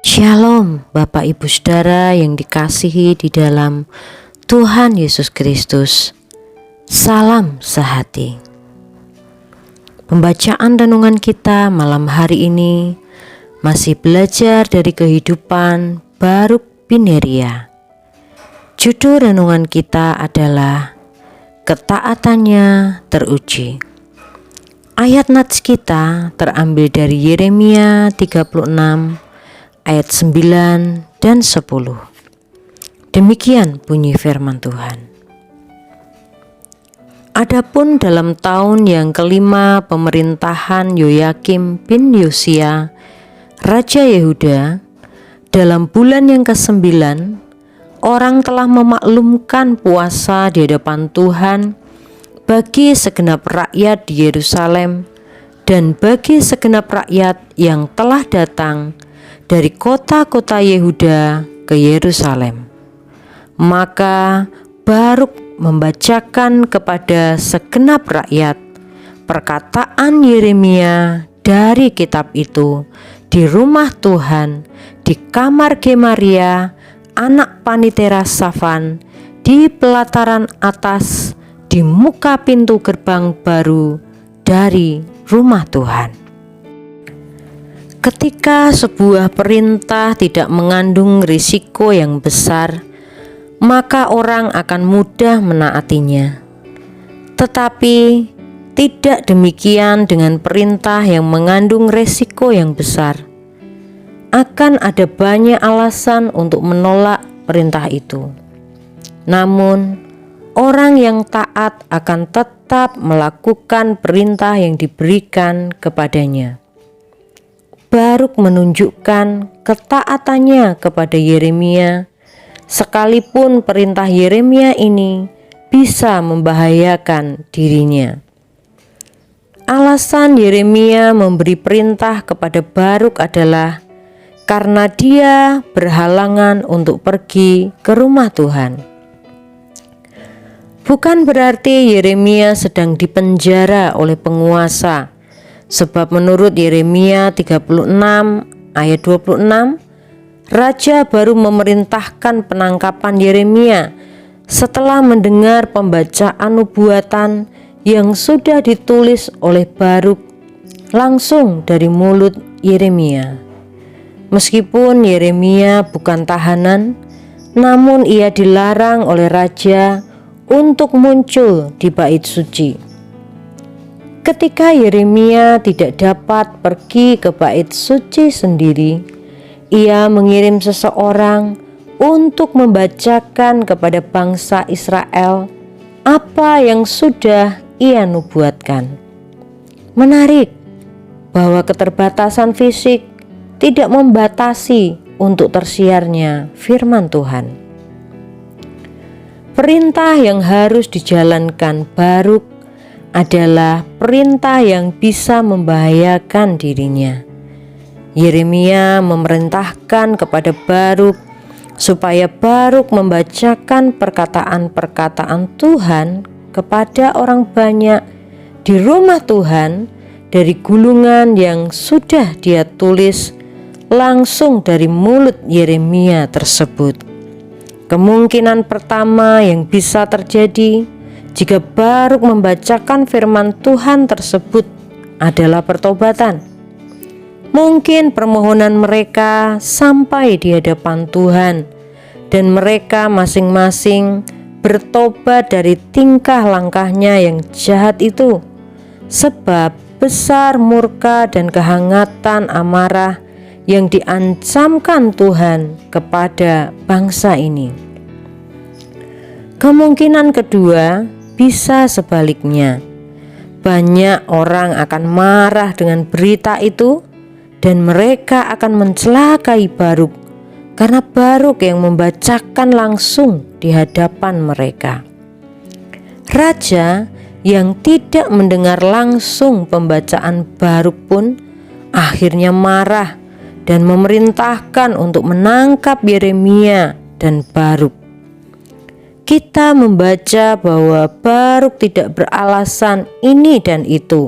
Shalom Bapak Ibu Saudara yang dikasihi di dalam Tuhan Yesus Kristus. Salam sehati. Pembacaan renungan kita malam hari ini masih belajar dari kehidupan Baruk bin Neria. Judul renungan kita adalah Ketaatannya Teruji. Ayat nats kita terambil dari Yeremia 36 ayat 9 dan 10. Demikian bunyi firman Tuhan. Adapun dalam tahun yang kelima pemerintahan Yoyakim bin Yosia, Raja Yehuda, dalam bulan yang ke-9, orang telah memaklumkan puasa di hadapan Tuhan bagi segenap rakyat di Yerusalem dan bagi segenap rakyat yang telah datang dari kota-kota Yehuda ke Yerusalem. Maka Baruk membacakan kepada segenap rakyat perkataan Yeremia dari kitab itu di rumah Tuhan, di kamar Gemaria, anak Panitera Safan, di pelataran atas, di muka pintu gerbang baru dari rumah Tuhan. Ketika sebuah perintah tidak mengandung risiko yang besar, maka orang akan mudah menaatinya. Tetapi tidak demikian dengan perintah yang mengandung risiko yang besar. Akan ada banyak alasan untuk menolak perintah itu. Namun, orang yang taat akan tetap melakukan perintah yang diberikan kepadanya. Baruk menunjukkan ketaatannya kepada Yeremia, sekalipun perintah Yeremia ini bisa membahayakan dirinya. Alasan Yeremia memberi perintah kepada Baruk adalah karena dia berhalangan untuk pergi ke rumah Tuhan. Bukan berarti Yeremia sedang dipenjara oleh penguasa, sebab menurut Yeremia 36 ayat 26, Raja baru memerintahkan penangkapan Yeremia setelah mendengar pembacaan nubuatan yang sudah ditulis oleh Baruk langsung dari mulut Yeremia. Meskipun Yeremia bukan tahanan, namun ia dilarang oleh Raja untuk muncul di bait suci. Ketika Yeremia tidak dapat pergi ke bait suci sendiri, ia mengirim seseorang untuk membacakan kepada bangsa Israel apa yang sudah ia nubuatkan. Menarik bahwa keterbatasan fisik tidak membatasi untuk tersiarnya firman Tuhan. Perintah yang harus dijalankan Baruk adalah perintah yang bisa membahayakan dirinya. Yeremia memerintahkan kepada Baruk supaya Baruk membacakan perkataan-perkataan Tuhan kepada orang banyak di rumah Tuhan dari gulungan yang sudah dia tulis langsung dari mulut Yeremia tersebut. Kemungkinan pertama yang bisa terjadi jika Baruk membacakan firman Tuhan tersebut adalah pertobatan. Mungkin permohonan mereka sampai di hadapan Tuhan dan mereka masing-masing bertobat dari tingkah langkahnya yang jahat itu, sebab besar murka dan kehangatan amarah yang diancamkan Tuhan kepada bangsa ini. Kemungkinan kedua bisa sebaliknya. Banyak orang akan marah dengan berita itu dan mereka akan mencelakai Baruk karena Baruk yang membacakan langsung di hadapan mereka. Raja yang tidak mendengar langsung pembacaan Baruk pun akhirnya marah dan memerintahkan untuk menangkap Yeremia dan Baruk. Kita membaca bahwa Baruk tidak beralasan ini dan itu,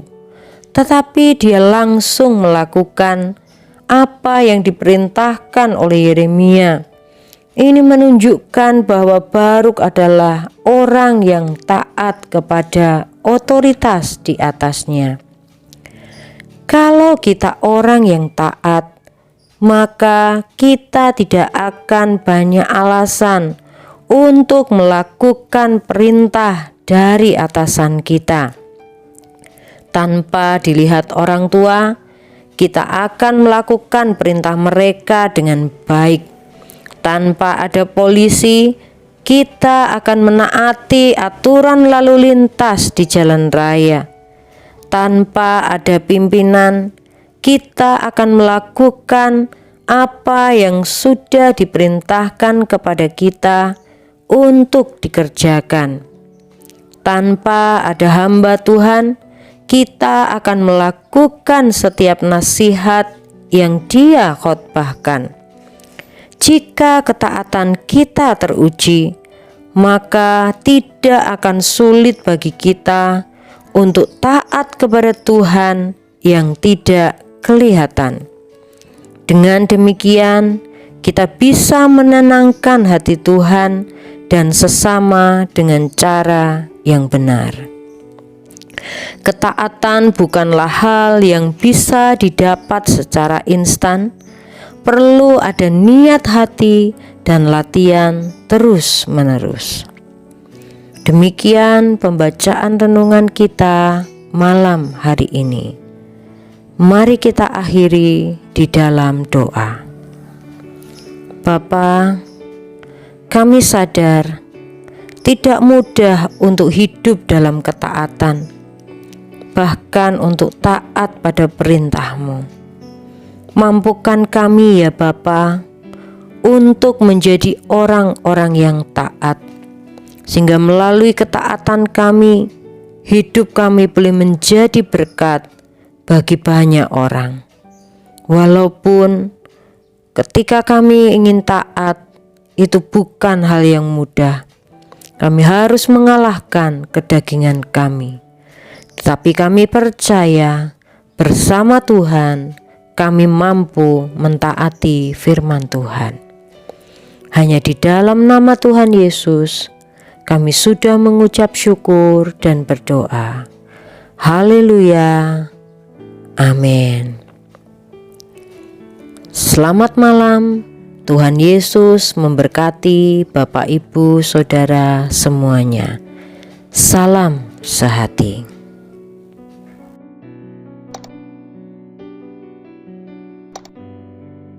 tetapi dia langsung melakukan apa yang diperintahkan oleh Yeremia. Ini menunjukkan bahwa Baruk adalah orang yang taat kepada otoritas di atasnya. Kalau kita orang yang taat, maka kita tidak akan banyak alasan untuk melakukan perintah dari atasan kita. Tanpa dilihat orang tua, kita akan melakukan perintah mereka dengan baik. Tanpa ada polisi, kita akan menaati aturan lalu lintas di jalan raya. Tanpa ada pimpinan, kita akan melakukan apa yang sudah diperintahkan kepada kita untuk dikerjakan. Tanpa ada hamba Tuhan, kita akan melakukan setiap nasihat yang Dia khotbahkan. Jika ketaatan kita teruji, maka tidak akan sulit bagi kita untuk taat kepada Tuhan yang tidak kelihatan. Dengan demikian, kita bisa menenangkan hati Tuhan dan sesama dengan cara yang benar. Ketaatan bukanlah hal yang bisa didapat secara instan. Perlu ada niat hati dan latihan terus-menerus. Demikian pembacaan renungan kita malam hari ini. Mari kita akhiri di dalam doa. Bapa, kami sadar tidak mudah untuk hidup dalam ketaatan, bahkan untuk taat pada perintah-Mu. Mampukan kami ya Bapa untuk menjadi orang-orang yang taat, sehingga melalui ketaatan kami, hidup kami boleh menjadi berkat bagi banyak orang. Walaupun ketika kami ingin taat, itu bukan hal yang mudah. Kami harus mengalahkan kedagingan kami. Tetapi kami percaya bersama Tuhan, kami mampu mentaati firman Tuhan. Hanya di dalam nama Tuhan Yesus, kami sudah mengucap syukur dan berdoa. Haleluya. Amin. Selamat malam. Tuhan Yesus memberkati Bapak, Ibu, Saudara semuanya. Salam sehati.